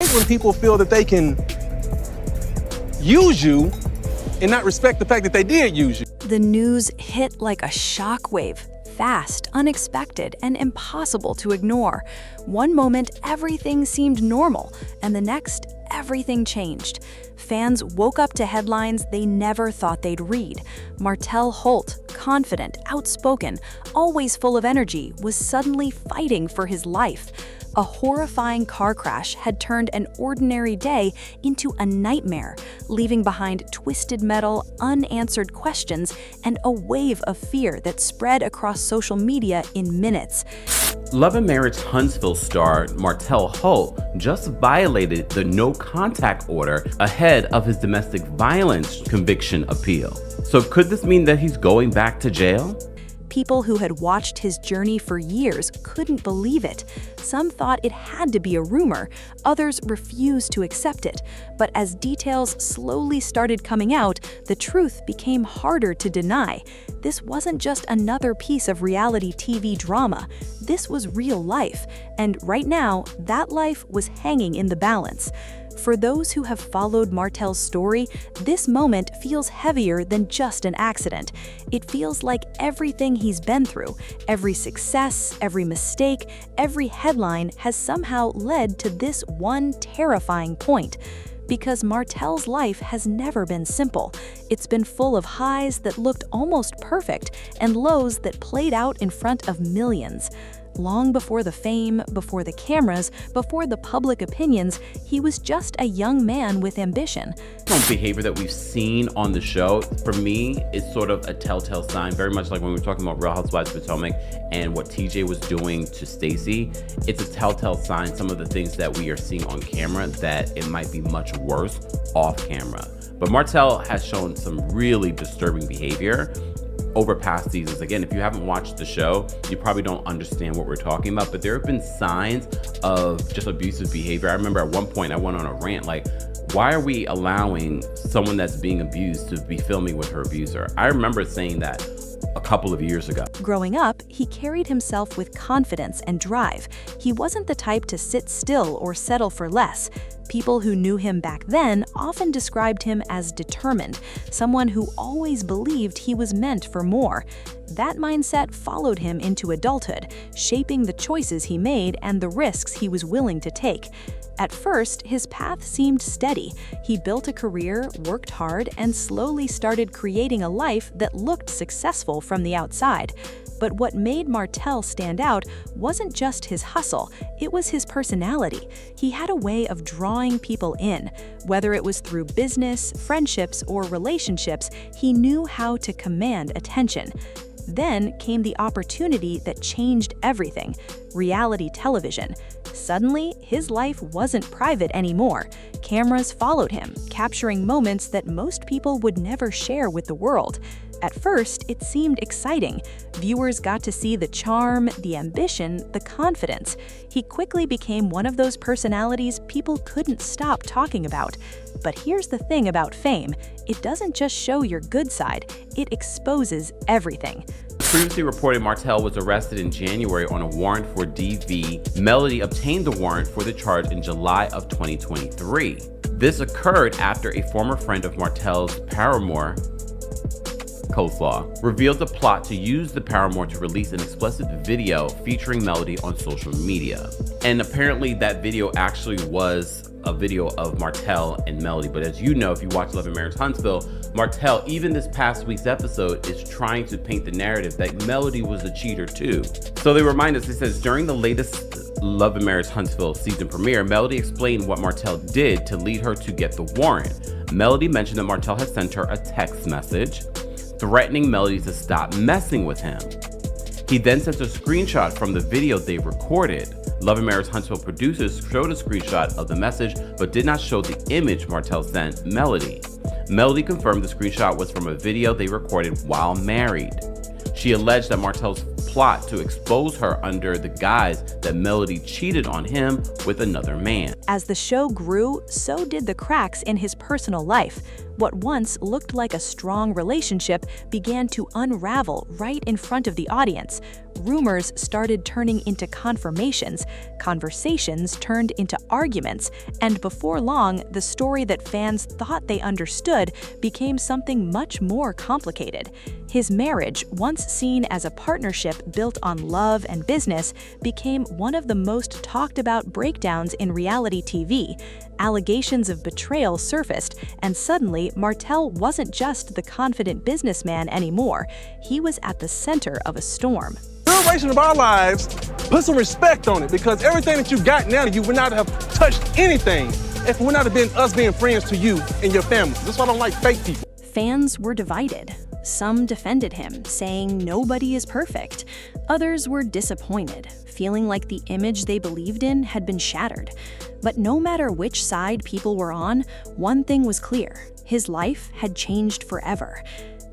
hate when people feel that they can use you and not respect the fact that they did use you. The news hit like a shockwave. Fast, unexpected, and impossible to ignore. One moment, everything seemed normal, and the next, everything changed. Fans woke up to headlines they never thought they'd read. Martell Holt, confident, outspoken, always full of energy, was suddenly fighting for his life. A horrifying car crash had turned an ordinary day into a nightmare, leaving behind twisted metal, unanswered questions, and a wave of fear that spread across social media in minutes. Love and Marriage Huntsville star Martell Holt just violated the no-contact order ahead of his domestic violence conviction appeal. So could this mean that he's going back to jail? People who had watched his journey for years couldn't believe it. Some thought it had to be a rumor, others refused to accept it. But as details slowly started coming out, the truth became harder to deny. This wasn't just another piece of reality TV drama. This was real life, and right now, that life was hanging in the balance. For those who have followed Martell's story, this moment feels heavier than just an accident. It feels like everything he's been through, every success, every mistake, every headline has somehow led to this one terrifying point. Because Martell's life has never been simple. It's been full of highs that looked almost perfect and lows that played out in front of millions. Long before the fame, before the cameras, before the public opinions, he was just a young man with ambition. Behavior that we've seen on the show, for me, is sort of a telltale sign, very much like when we were talking about Real Housewives of Potomac and what TJ was doing to Stacey. It's a telltale sign, some of the things that we are seeing on camera, that it might be much worse off camera. But Martell has shown some really disturbing behavior over past seasons. Again, if you haven't watched the show, you probably don't understand what we're talking about, but there have been signs of just abusive behavior. I remember at one point I went on a rant like, why are we allowing someone that's being abused to be filming with her abuser? I remember saying that a couple of years ago. Growing up, he carried himself with confidence and drive. He wasn't the type to sit still or settle for less. People who knew him back then often described him as determined, someone who always believed he was meant for more. That mindset followed him into adulthood, shaping the choices he made and the risks he was willing to take. At first, his path seemed steady. He built a career, worked hard, and slowly started creating a life that looked successful from the outside. But what made Martell stand out wasn't just his hustle, it was his personality. He had a way of drawing people in. Whether it was through business, friendships, or relationships, he knew how to command attention. Then came the opportunity that changed everything: reality television. Suddenly, his life wasn't private anymore. Cameras followed him, capturing moments that most people would never share with the world. At first, it seemed exciting. Viewers got to see the charm, the ambition, the confidence. He quickly became one of those personalities people couldn't stop talking about. But here's the thing about fame: it doesn't just show your good side, it exposes everything. Previously reported Martell was arrested in January on a warrant for DV. Melody obtained the warrant for the charge in July of 2023. This occurred after a former friend of Martell's paramour, Coleslaw, revealed the plot to use the paramour to release an explicit video featuring Melody on social media. And apparently that video actually was a video of Martell and Melody. But as you know, if you watch Love and Marriage Huntsville, Martell, even this past week's episode, is trying to paint the narrative that Melody was a cheater too. So they remind us, it says, during the latest Love and Marriage Huntsville season premiere, Melody explained what Martell did to lead her to get the warrant. Melody mentioned that Martell had sent her a text message threatening Melody to stop messing with him. He then sent a screenshot from the video they recorded. Love and Marriage Huntsville producers showed a screenshot of the message, but did not show the image Martell sent Melody. Melody confirmed the screenshot was from a video they recorded while married. She alleged that Martell's plot to expose her under the guise that Melody cheated on him with another man. As the show grew, so did the cracks in his personal life. What once looked like a strong relationship began to unravel right in front of the audience. Rumors started turning into confirmations, conversations turned into arguments, and before long, the story that fans thought they understood became something much more complicated. His marriage, once seen as a partnership built on love and business, became one of the most talked about breakdowns in reality TV. Allegations of betrayal surfaced, and suddenly Martell wasn't just the confident businessman anymore. He was at the center of a storm. Duration of our lives, put some respect on it, because everything that you got now, you would not have touched anything if it would not have been us being friends to you and your family. That's why I don't like fake people. Fans were divided. Some defended him, saying nobody is perfect. Others were disappointed, feeling like the image they believed in had been shattered. But no matter which side people were on, one thing was clear: his life had changed forever.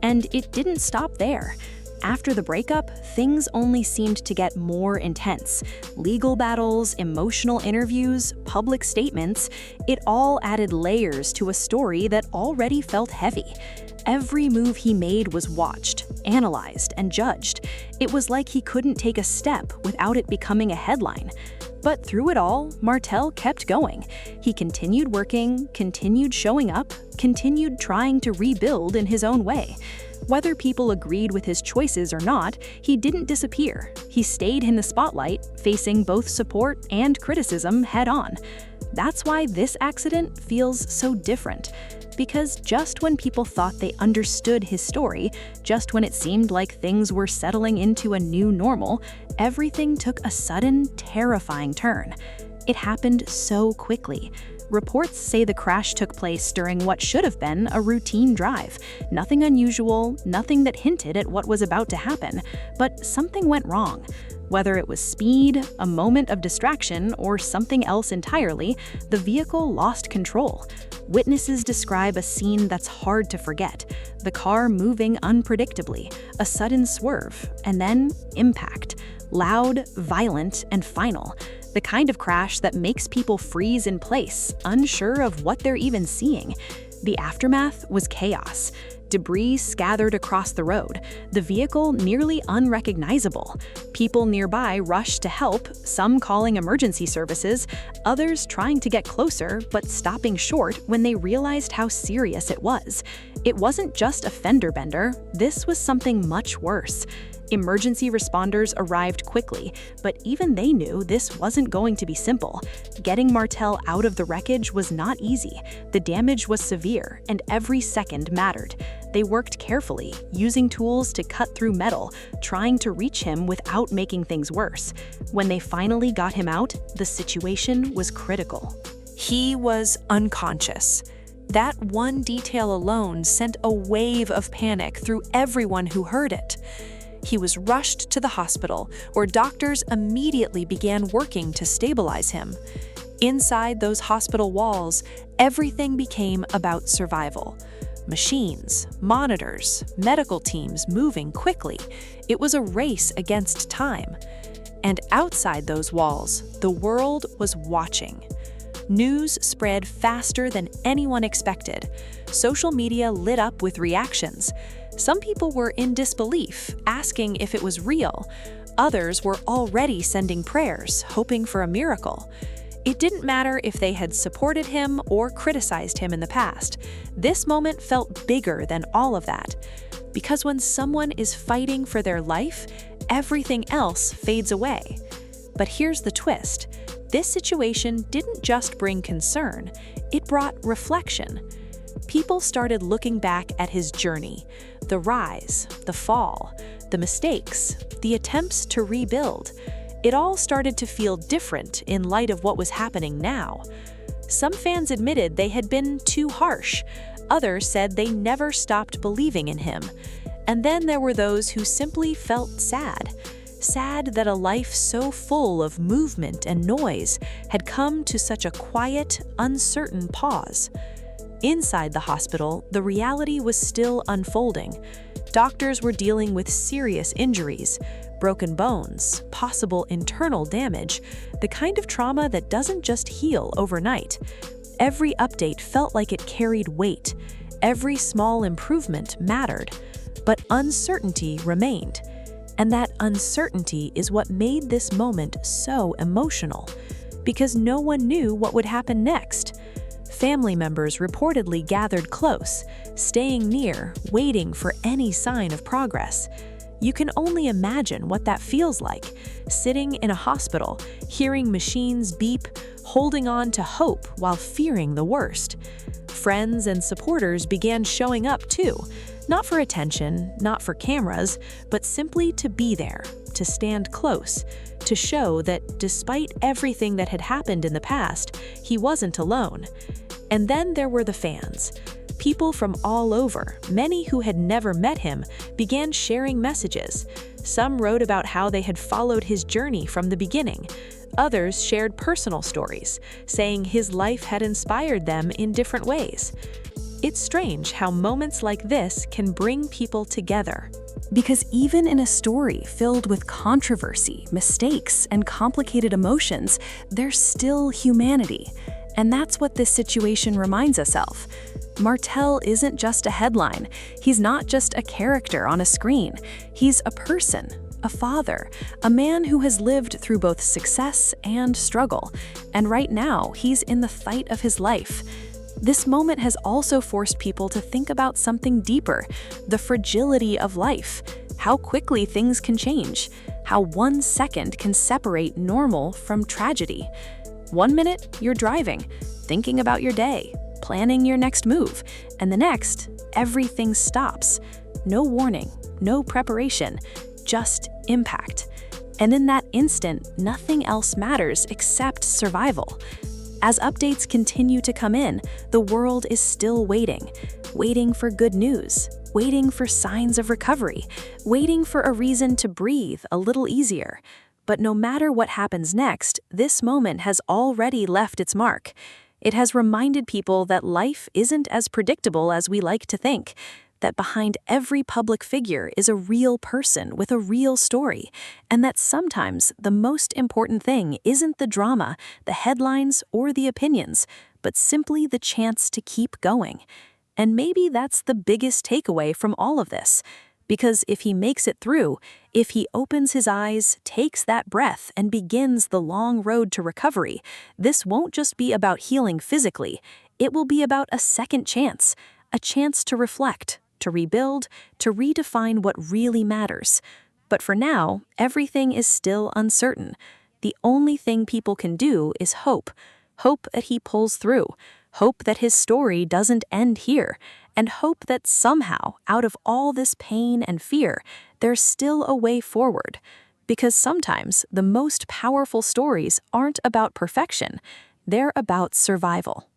And it didn't stop there. After the breakup, things only seemed to get more intense. Legal battles, emotional interviews, public statements, it all added layers to a story that already felt heavy. Every move he made was watched, analyzed, and judged. It was like he couldn't take a step without it becoming a headline. But through it all, Martell kept going. He continued working, continued showing up, continued trying to rebuild in his own way. Whether people agreed with his choices or not, he didn't disappear. He stayed in the spotlight, facing both support and criticism head-on. That's why this accident feels so different. Because just when people thought they understood his story, just when it seemed like things were settling into a new normal, everything took a sudden, terrifying turn. It happened so quickly. Reports say the crash took place during what should have been a routine drive. Nothing unusual, nothing that hinted at what was about to happen, but something went wrong. Whether it was speed, a moment of distraction, or something else entirely, the vehicle lost control. Witnesses describe a scene that's hard to forget: the car moving unpredictably, a sudden swerve, and then impact. Loud, violent, and final. The kind of crash that makes people freeze in place, unsure of what they're even seeing. The aftermath was chaos. Debris scattered across the road, the vehicle nearly unrecognizable. People nearby rushed to help, some calling emergency services, others trying to get closer but stopping short when they realized how serious it was. It wasn't just a fender bender, this was something much worse. Emergency responders arrived quickly, but even they knew this wasn't going to be simple. Getting Martell out of the wreckage was not easy. The damage was severe, and every second mattered. They worked carefully, using tools to cut through metal, trying to reach him without making things worse. When they finally got him out, the situation was critical. He was unconscious. That one detail alone sent a wave of panic through everyone who heard it. He was rushed to the hospital, where doctors immediately began working to stabilize him. Inside those hospital walls, everything became about survival. Machines, monitors, medical teams moving quickly. It was a race against time. And outside those walls, the world was watching. News spread faster than anyone expected. Social media lit up with reactions. Some people were in disbelief, asking if it was real. Others were already sending prayers, hoping for a miracle. It didn't matter if they had supported him or criticized him in the past. This moment felt bigger than all of that. Because when someone is fighting for their life, everything else fades away. But here's the twist. This situation didn't just bring concern, it brought reflection. People started looking back at his journey, the rise, the fall, the mistakes, the attempts to rebuild. It all started to feel different in light of what was happening now. Some fans admitted they had been too harsh. Others said they never stopped believing in him. And then there were those who simply felt sad. Sad that a life so full of movement and noise had come to such a quiet, uncertain pause. Inside the hospital, the reality was still unfolding. Doctors were dealing with serious injuries, broken bones, possible internal damage, the kind of trauma that doesn't just heal overnight. Every update felt like it carried weight. Every small improvement mattered, but uncertainty remained. And that uncertainty is what made this moment so emotional, because no one knew what would happen next. Family members reportedly gathered close, staying near, waiting for any sign of progress. You can only imagine what that feels like, sitting in a hospital, hearing machines beep, holding on to hope while fearing the worst. Friends and supporters began showing up too, not for attention, not for cameras, but simply to be there, to stand close, to show that despite everything that had happened in the past, he wasn't alone. And then there were the fans. People from all over, many who had never met him, began sharing messages. Some wrote about how they had followed his journey from the beginning. Others shared personal stories, saying his life had inspired them in different ways. It's strange how moments like this can bring people together. Because even in a story filled with controversy, mistakes, and complicated emotions, there's still humanity. And that's what this situation reminds us of. Martell isn't just a headline. He's not just a character on a screen. He's a person, a father, a man who has lived through both success and struggle. And right now, he's in the fight of his life. This moment has also forced people to think about something deeper, the fragility of life, how quickly things can change, how 1 second can separate normal from tragedy. 1 minute, you're driving, thinking about your day, planning your next move, and the next, everything stops. No warning, no preparation, just impact. And in that instant, nothing else matters except survival. As updates continue to come in, the world is still waiting, waiting for good news, waiting for signs of recovery, waiting for a reason to breathe a little easier. But no matter what happens next, this moment has already left its mark. It has reminded people that life isn't as predictable as we like to think, that behind every public figure is a real person with a real story, and that sometimes the most important thing isn't the drama, the headlines, or the opinions, but simply the chance to keep going. And maybe that's the biggest takeaway from all of this. Because if he makes it through, if he opens his eyes, takes that breath, and begins the long road to recovery, this won't just be about healing physically. It will be about a second chance, a chance to reflect, to rebuild, to redefine what really matters. But for now, everything is still uncertain. The only thing people can do is hope. Hope that he pulls through. Hope that his story doesn't end here. And hope that somehow, out of all this pain and fear, there's still a way forward. Because sometimes the most powerful stories aren't about perfection. They're about survival.